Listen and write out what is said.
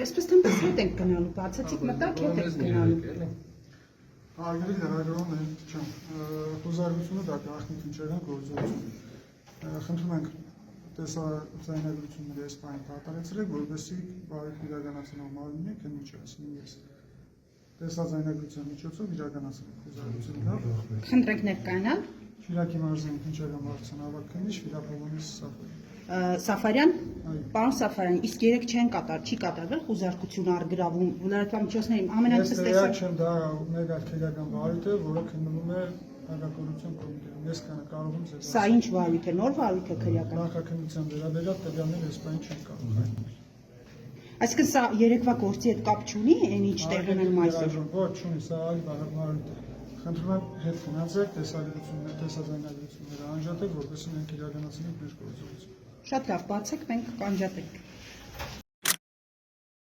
Այսպես տեմպես հետ ենք գնալու, բացեցիք մտակ հետ ենք գնալու։ Արգելի լրագրողն է, չեմ, խոզարությունը դա գաղտնիք ինչերան գործողություն։ Խնդրում ենք տեսաձայնագրությունների այս բանը դատարեցրեք, որպեսզի բարիք իրականացնող մարմինը քննիչ է, ասում ես տեսաձայնագրության միջոցով իրականացրեք խոզարությունը։ Խնդրենք ներկայանալ։ Շիրակի մարզային քննչական վարչության ավագ քննիչ Ֆիլիպովոնիս Սաֆարյան, պարոն Սաֆարյան, իսկ երեք չեն կատար, չի կատարվել խոզարկություն առգրավում լրատվամիջոցների ամենայնպես տեսակ չեմ դա մեկ այլ քերական վարույթ է, որը քննվում է հակակոռուպցիոն կոմիտեում։ Ես կարող եմ ձեզ Սա ինչ վարույթ է, նոր վարույթ է քրեական։ Նախաքննության վերաբերյալ տվյալներ ես բան չեմ կարող հայտնել։ Այսինքն սա երեկվա գործի հետ կապ չունի, այն ինչ տեղի ունենում այսօր։ Ոչ, չունի, սա այլ վարույթ է։ Խնդրում եմ հետ գնացեք տեսաձայնագրությունները անջատեք, որպեսզի մենք իրականացնենք մեր գործողությունը։ Շատ լավ, բացեք, մենք կանջատենք։